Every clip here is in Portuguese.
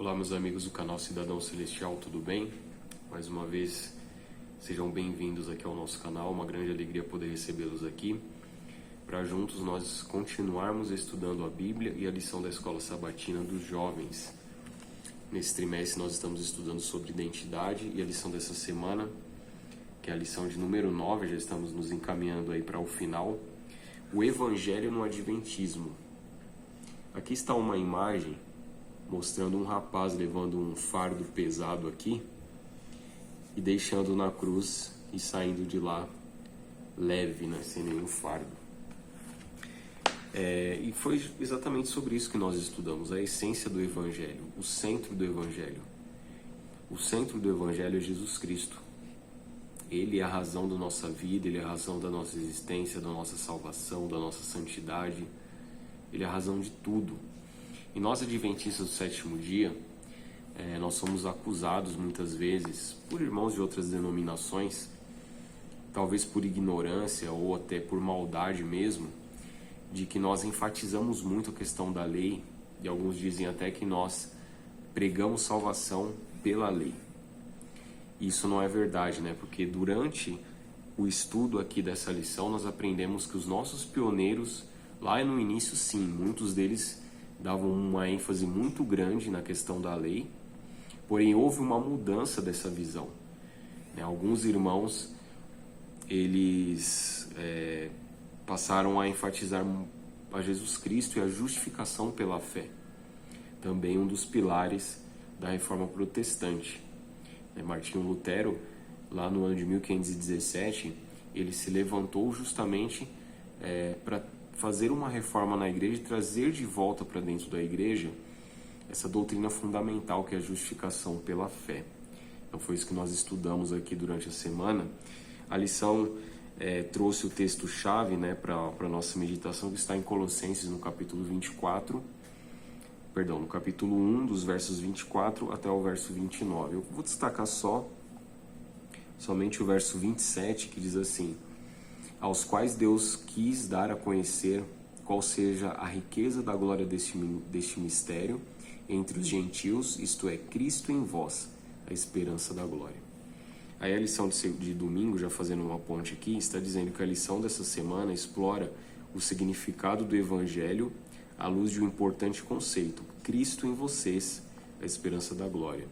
Olá, meus amigos do canal Cidadão Celestial, tudo bem? Mais uma vez, sejam bem-vindos aqui ao nosso canal, uma grande alegria poder recebê-los aqui, para juntos nós continuarmos estudando a Bíblia e a lição da Escola Sabatina dos Jovens. Nesse trimestre nós estamos estudando sobre identidade e a lição dessa semana, que é a lição de número 9, já estamos nos encaminhando aí para o final, o Evangelho no Adventismo. Aqui está uma imagem mostrando um rapaz levando um fardo pesado aqui e deixando na cruz e saindo de lá leve, né, sem nenhum fardo. E foi exatamente sobre isso que nós estudamos, a essência do Evangelho, o centro do Evangelho. O centro do Evangelho é Jesus Cristo. Ele é a razão da nossa vida, Ele é a razão da nossa existência, da nossa salvação, da nossa santidade. Ele é a razão de tudo. E nós, adventistas do sétimo dia, nós somos acusados muitas vezes por irmãos de outras denominações, talvez por ignorância ou até por maldade mesmo, de que nós enfatizamos muito a questão da lei, e alguns dizem até que nós pregamos salvação pela lei. Isso não é verdade, né? Porque durante o estudo aqui dessa lição, nós aprendemos que os nossos pioneiros, lá no início, sim, muitos deles davam uma ênfase muito grande na questão da lei, porém houve uma mudança dessa visão. Alguns irmãos, eles passaram a enfatizar a Jesus Cristo e a justificação pela fé, também um dos pilares da Reforma Protestante. Martinho Lutero, lá no ano de 1517, ele se levantou justamente para fazer uma reforma na igreja e trazer de volta para dentro da igreja essa doutrina fundamental que é a justificação pela fé. Então foi isso que nós estudamos aqui durante a semana. A lição trouxe o texto-chave, né, para a nossa meditação, que está em Colossenses, no capítulo 1, dos versos 24 até o verso 29. Eu vou destacar somente o verso 27, que diz assim: aos quais Deus quis dar a conhecer qual seja a riqueza da glória deste mistério entre os gentios, isto é, Cristo em vós, a esperança da glória. Aí a lição de domingo, já fazendo uma ponte aqui, está dizendo que a lição dessa semana explora o significado do Evangelho à luz de um importante conceito: Cristo em vocês, a esperança da glória.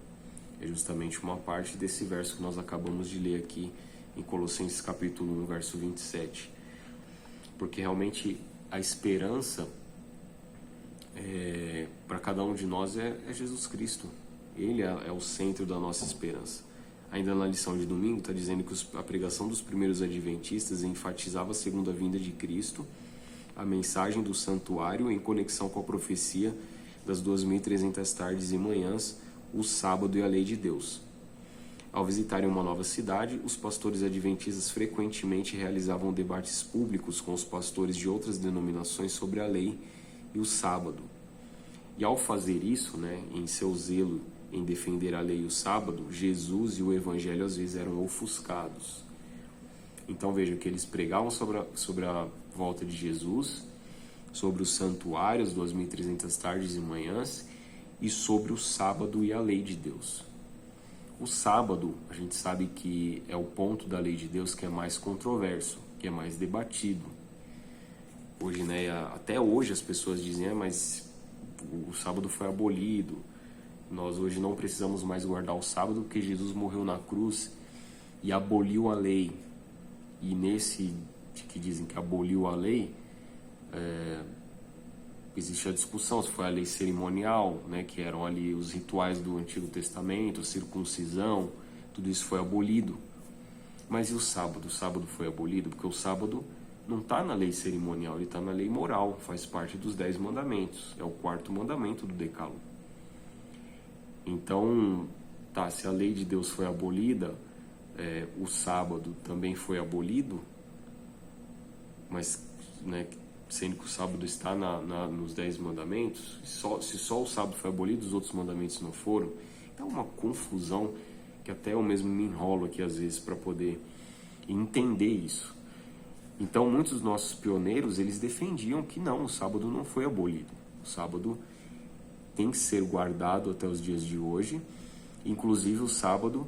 É justamente uma parte desse verso que nós acabamos de ler aqui em Colossenses capítulo 1, verso 27. Porque realmente a esperança para cada um de nós é Jesus Cristo. Ele é o centro da nossa esperança. Ainda na lição de domingo está dizendo que a pregação dos primeiros adventistas enfatizava a segunda vinda de Cristo, a mensagem do santuário em conexão com a profecia das 2.300 tardes e manhãs, o sábado e a lei de Deus. Ao visitarem uma nova cidade, os pastores adventistas frequentemente realizavam debates públicos com os pastores de outras denominações sobre a lei e o sábado. E ao fazer isso, em seu zelo em defender a lei e o sábado, Jesus e o Evangelho às vezes eram ofuscados. Então veja que eles pregavam sobre a volta de Jesus, sobre o santuário, as 2.300 tardes e manhãs, e sobre o sábado e a lei de Deus. O sábado, a gente sabe que é o ponto da lei de Deus que é mais controverso, que é mais debatido. Hoje, até hoje as pessoas dizem, mas o sábado foi abolido, nós hoje não precisamos mais guardar o sábado porque Jesus morreu na cruz e aboliu a lei. E nesse que dizem que aboliu a lei, existe a discussão se foi a lei cerimonial, que eram ali os rituais do Antigo Testamento, a circuncisão, tudo isso foi abolido. Mas e o sábado? O sábado foi abolido porque o sábado não está na lei cerimonial, ele está na lei moral, faz parte dos 10 mandamentos, é o 4º mandamento do Decálogo. Então, se a lei de Deus foi abolida, o sábado também foi abolido, mas sendo que o sábado está nos 10 mandamentos, se só o sábado foi abolido, os outros mandamentos não foram. Então é uma confusão que até eu mesmo me enrolo aqui às vezes para poder entender isso. Então muitos dos nossos pioneiros, eles defendiam que não, o sábado não foi abolido. O sábado tem que ser guardado até os dias de hoje. Inclusive o sábado,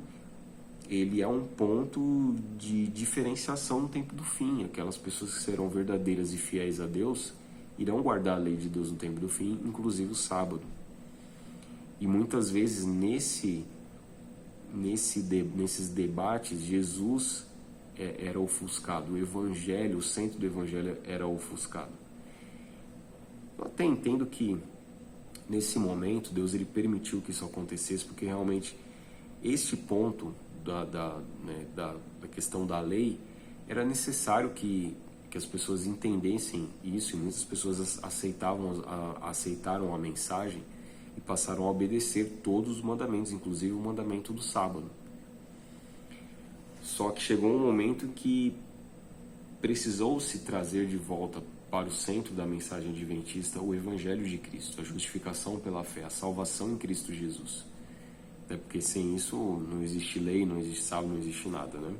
ele é um ponto de diferenciação no tempo do fim. Aquelas pessoas que serão verdadeiras e fiéis a Deus irão guardar a lei de Deus no tempo do fim, inclusive o sábado. E muitas vezes nesses debates, Jesus era ofuscado, o evangelho, o centro do evangelho era ofuscado. Eu até entendo que nesse momento Deus ele permitiu que isso acontecesse, porque realmente este ponto da questão da lei era necessário que as pessoas entendessem isso, e muitas pessoas aceitaram a mensagem e passaram a obedecer todos os mandamentos, inclusive o mandamento do sábado. Só que chegou um momento em que precisou-se trazer de volta para o centro da mensagem adventista o Evangelho de Cristo, a justificação pela fé, a salvação em Cristo Jesus. Até porque sem isso não existe lei, não existe sábado, não existe nada, né?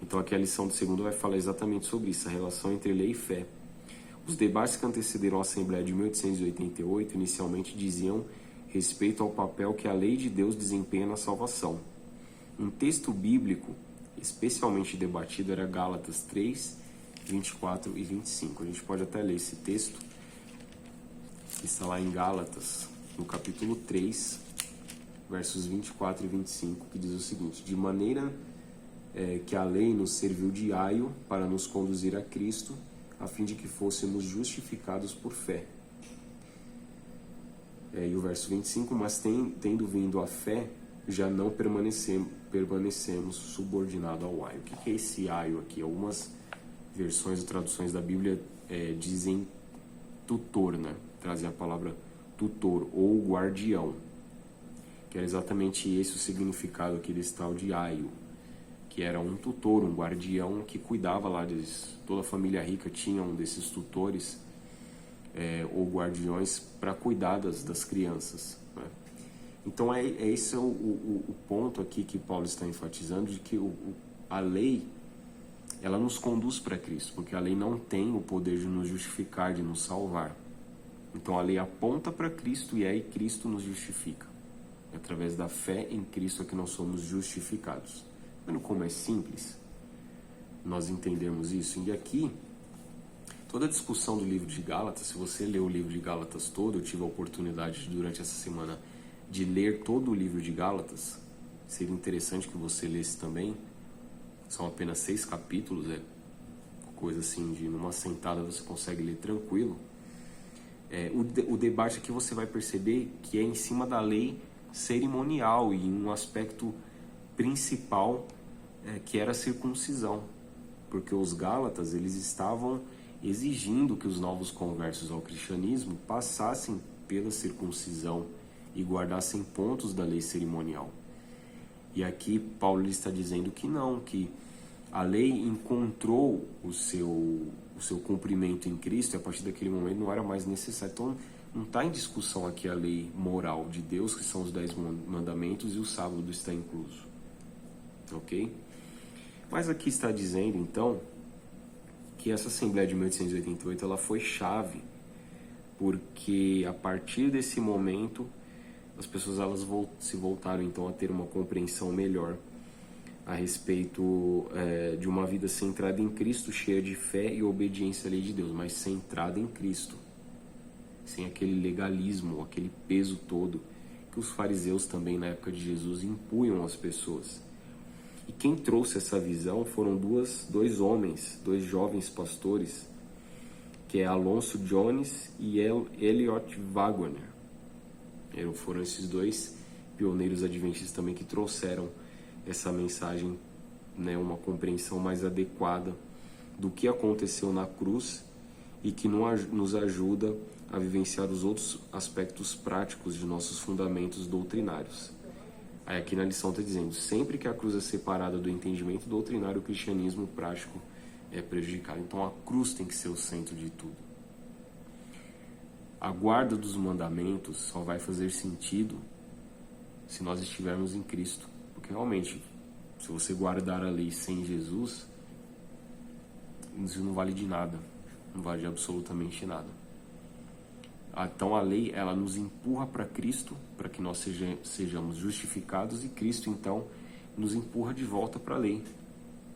Então aqui a lição do segundo vai falar exatamente sobre isso, a relação entre lei e fé. Os debates que antecederam a Assembleia de 1888 inicialmente diziam respeito ao papel que a lei de Deus desempenha na salvação. Um texto bíblico especialmente debatido era Gálatas 3, 24 e 25. A gente pode até ler esse texto, que está lá em Gálatas, no capítulo 3, versos 24 e 25, que diz o seguinte: de maneira que a lei nos serviu de aio para nos conduzir a Cristo, a fim de que fôssemos justificados por fé. E o verso 25, mas tendo vindo a fé, já não permanecemos subordinados ao aio. O que é esse aio aqui? Algumas versões ou traduções da Bíblia dizem tutor, né? Trazem a palavra tutor ou guardião, que era exatamente esse o significado aqui desse tal de aio, que era um tutor, um guardião que cuidava lá toda a família rica tinha um desses tutores ou guardiões para cuidar das crianças, né? Então esse é o ponto aqui que Paulo está enfatizando, de que a lei ela nos conduz para Cristo, porque a lei não tem o poder de nos justificar, de nos salvar. Então a lei aponta para Cristo e aí Cristo nos justifica. Através da fé em Cristo é que nós somos justificados. Vendo como é simples nós entendermos isso? E aqui, toda a discussão do livro de Gálatas, se você ler o livro de Gálatas todo, eu tive a oportunidade durante essa semana de ler todo o livro de Gálatas, seria interessante que você lesse também. São apenas 6 capítulos, coisa assim de numa sentada você consegue ler tranquilo. O debate aqui você vai perceber que é em cima da lei cerimonial e um aspecto principal que era a circuncisão, porque os gálatas eles estavam exigindo que os novos conversos ao cristianismo passassem pela circuncisão e guardassem pontos da lei cerimonial. E aqui Paulo está dizendo que não, que a lei encontrou o seu cumprimento em Cristo e a partir daquele momento não era mais necessário. Então não está em discussão aqui a lei moral de Deus, que são os 10 mandamentos, e o sábado está incluso. Ok? Mas aqui está dizendo então que essa Assembleia de 1888 ela foi chave, porque a partir desse momento as pessoas se voltaram então a ter uma compreensão melhor a respeito de uma vida centrada em Cristo, cheia de fé e obediência à lei de Deus, mas centrada em Cristo, sem aquele legalismo, aquele peso todo que os fariseus também na época de Jesus impunham às pessoas. E quem trouxe essa visão foram dois homens, 2 jovens pastores, que é Alonso Jones e Elliot Wagner. Foram esses 2 pioneiros adventistas também que trouxeram essa mensagem, né, uma compreensão mais adequada do que aconteceu na cruz e que nos ajuda a vivenciar os outros aspectos práticos de nossos fundamentos doutrinários. Aí aqui na lição está dizendo, sempre que a cruz é separada do entendimento doutrinário, o cristianismo prático é prejudicado. Então a cruz tem que ser o centro de tudo. A guarda dos mandamentos só vai fazer sentido se nós estivermos em Cristo. Porque realmente, se você guardar a lei sem Jesus, isso não vale de nada. Não vale de absolutamente nada. Então a lei, ela nos empurra para Cristo, para que nós sejamos justificados, e Cristo então nos empurra de volta para a lei,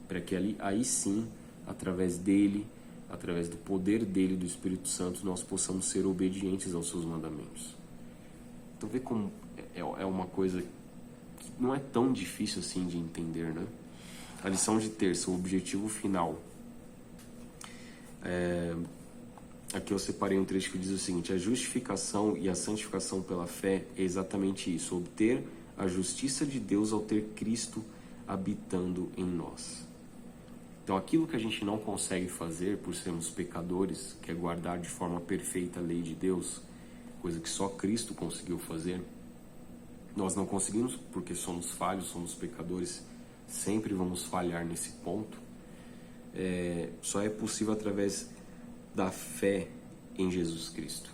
para que aí sim, através dele, através do poder dele, do Espírito Santo, nós possamos ser obedientes aos seus mandamentos. Então vê como é uma coisa que não é tão difícil assim de entender, né? A lição de terça, o objetivo final. Aqui eu separei um trecho que diz o seguinte: a justificação e a santificação pela fé é exatamente isso, obter a justiça de Deus ao ter Cristo habitando em nós. Então aquilo que a gente não consegue fazer por sermos pecadores, que é guardar de forma perfeita a lei de Deus, coisa que só Cristo conseguiu fazer, nós não conseguimos porque somos falhos, somos pecadores, sempre vamos falhar nesse ponto. Só é possível através da fé em Jesus Cristo.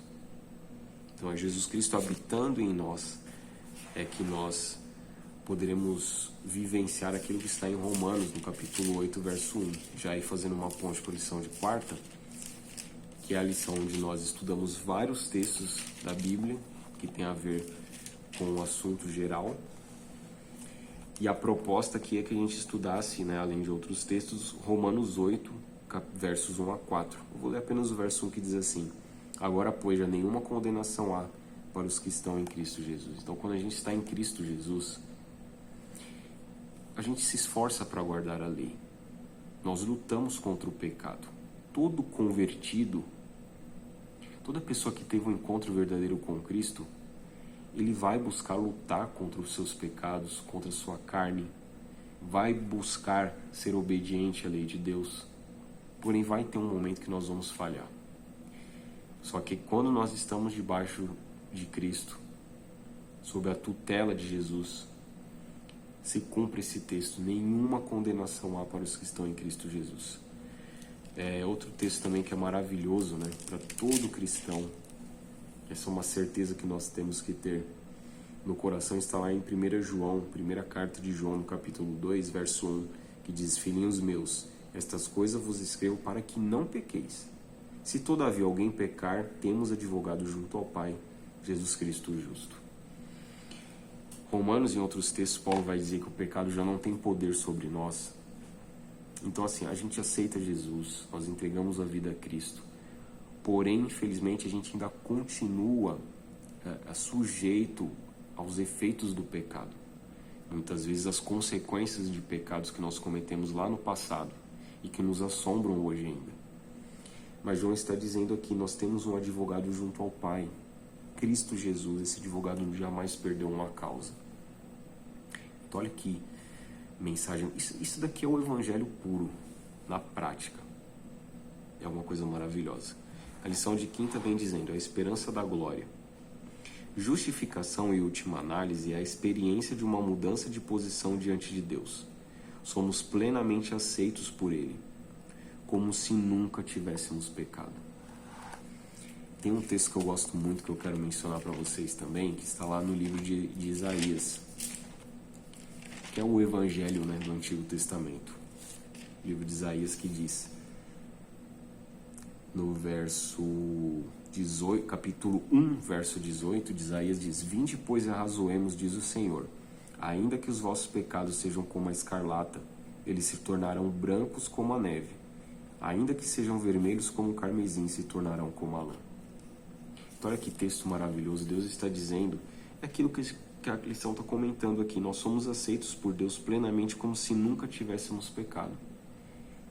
Então é Jesus Cristo habitando em nós é que nós poderemos vivenciar aquilo que está em Romanos, no capítulo 8, verso 1. Já aí fazendo uma ponte para a lição de quarta, que é a lição onde nós estudamos vários textos da Bíblia que tem a ver com o assunto geral. E a proposta aqui é que a gente estudasse, né, além de outros textos, Romanos 8, versos 1 a 4. Eu vou ler apenas o verso 1 que diz assim: agora, pois, já nenhuma condenação há para os que estão em Cristo Jesus. Então, quando a gente está em Cristo Jesus, a gente se esforça para guardar a lei. Nós lutamos contra o pecado. Todo convertido, toda pessoa que teve um encontro verdadeiro com Cristo, ele vai buscar lutar contra os seus pecados, contra a sua carne, vai buscar ser obediente à lei de Deus. Porém, vai ter um momento que nós vamos falhar. Só que quando nós estamos debaixo de Cristo, sob a tutela de Jesus, se cumpre esse texto: nenhuma condenação há para os que estão em Cristo Jesus. Outro texto também que é maravilhoso, né, para todo cristão. Essa é uma certeza que nós temos que ter no coração. Está lá em 1 João, primeira carta de João, no capítulo 2, verso 1, que diz: filhinhos meus, estas coisas vos escrevo para que não pequeis. Se todavia alguém pecar, temos advogado junto ao Pai, Jesus Cristo o justo. Romanos, em outros textos, Paulo vai dizer que o pecado já não tem poder sobre nós. Então, assim, a gente aceita Jesus, nós entregamos a vida a Cristo. Porém, infelizmente, a gente ainda continua sujeito aos efeitos do pecado. Muitas vezes as consequências de pecados que nós cometemos lá no passado e que nos assombram hoje ainda. Mas João está dizendo aqui: nós temos um advogado junto ao Pai, Cristo Jesus. Esse advogado jamais perdeu uma causa. Então olha que mensagem. Isso daqui é o evangelho puro, na prática. É uma coisa maravilhosa. A lição de quinta vem dizendo: a esperança da glória. Justificação, em última análise, é a experiência de uma mudança de posição diante de Deus. Somos plenamente aceitos por Ele, como se nunca tivéssemos pecado. Tem um texto que eu gosto muito, que eu quero mencionar para vocês também, que está lá no livro de Isaías, que é o evangelho, né, do Antigo Testamento. O livro de Isaías, que diz, no verso 18, capítulo 1, verso 18, de Isaías diz: vinde, pois, e arrazoemos, diz o Senhor, ainda que os vossos pecados sejam como a escarlata, eles se tornarão brancos como a neve, ainda que sejam vermelhos como o carmesim, se tornarão como a lã. Então olha que texto maravilhoso. Deus está dizendo aquilo que a lição está comentando aqui: nós somos aceitos por Deus plenamente, como se nunca tivéssemos pecado.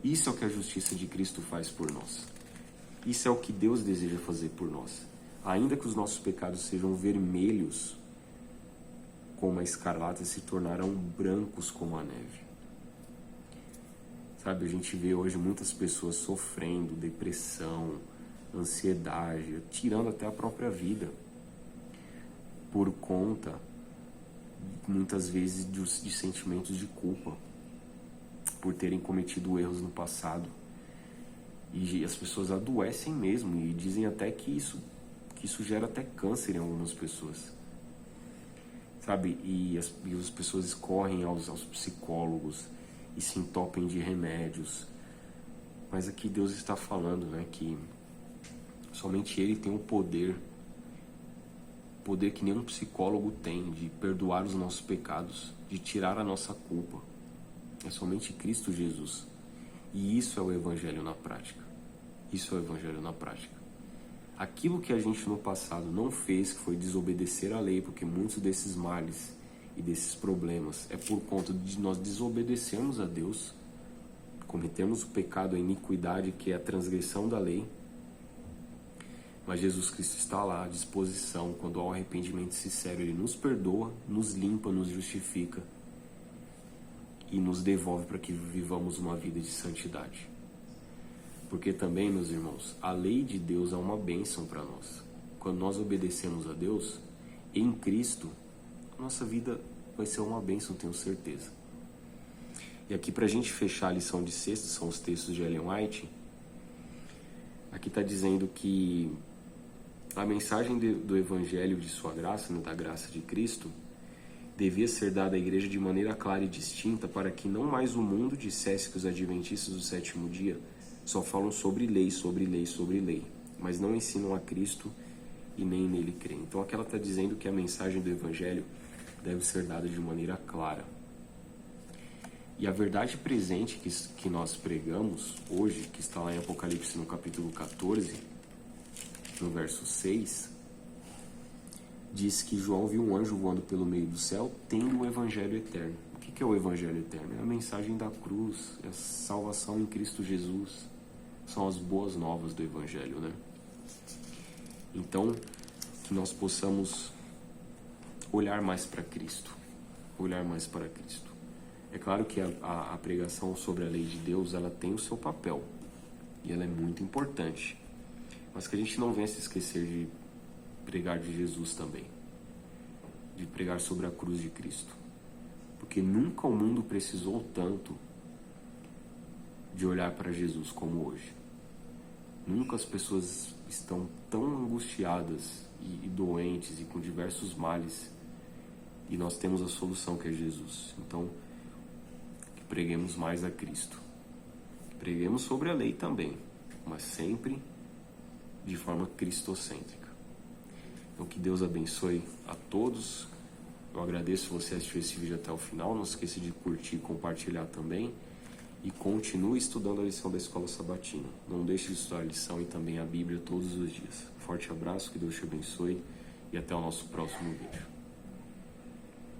Isso é o que a justiça de Cristo faz por nós. Isso é o que Deus deseja fazer por nós. Ainda que os nossos pecados sejam vermelhos como a escarlata, se tornarão brancos como a neve. Sabe, a gente vê hoje muitas pessoas sofrendo depressão, ansiedade, tirando até a própria vida, por conta, muitas vezes, de sentimentos de culpa, por terem cometido erros no passado. E as pessoas adoecem mesmo, e dizem até que isso gera até câncer em algumas pessoas. Sabe, e as pessoas correm aos psicólogos e se entopem de remédios. Mas aqui Deus está falando, né, que somente Ele tem o poder poder que nenhum psicólogo tem de perdoar os nossos pecados, de tirar a nossa culpa. É somente Cristo Jesus. E isso é o Evangelho na prática. Isso é o Evangelho na prática. Aquilo que a gente no passado não fez, que foi desobedecer à lei, porque muitos desses males e desses problemas é por conta de nós desobedecermos a Deus, cometermos o pecado, a iniquidade, que é a transgressão da lei. Mas Jesus Cristo está lá à disposição, quando há um arrependimento sincero, Ele nos perdoa, nos limpa, nos justifica e nos devolve para que vivamos uma vida de santidade. Porque também, meus irmãos, a lei de Deus é uma bênção para nós. Quando nós obedecemos a Deus, em Cristo, nossa vida vai ser uma bênção, tenho certeza. E aqui, para a gente fechar a lição de sexta, são os textos de Ellen White. Aqui está dizendo que a mensagem do Evangelho de sua graça, da graça de Cristo, devia ser dada à igreja de maneira clara e distinta, para que não mais o mundo dissesse que os adventistas do sétimo dia só falam sobre lei, sobre lei, sobre lei, mas não ensinam a Cristo e nem nele creem. Então aqui ela está dizendo que a mensagem do Evangelho deve ser dada de maneira clara. E a verdade presente que nós pregamos hoje, que está lá em Apocalipse no capítulo 14, no verso 6, diz que João viu um anjo voando pelo meio do céu, tendo o Evangelho eterno. O que é o Evangelho eterno? É a mensagem da cruz, é a salvação em Cristo Jesus. São as boas novas do Evangelho, né? Então, que nós possamos olhar mais para Cristo. Olhar mais para Cristo. É claro que a pregação sobre a lei de Deus, ela tem o seu papel. E ela é muito importante. Mas que a gente não venha se esquecer de pregar de Jesus também. De pregar sobre a cruz de Cristo. Porque nunca o mundo precisou tanto de olhar para Jesus como hoje. Nunca as pessoas estão tão angustiadas e doentes e com diversos males. E nós temos a solução, que é Jesus. Então, que preguemos mais a Cristo. Preguemos sobre a lei também, mas sempre de forma cristocêntrica. Então, que Deus abençoe a todos. Eu agradeço você assistir esse vídeo até o final. Não esqueça de curtir e compartilhar também. E continue estudando a lição da Escola Sabatina. Não deixe de estudar a lição e também a Bíblia todos os dias. Forte abraço, que Deus te abençoe e até o nosso próximo vídeo.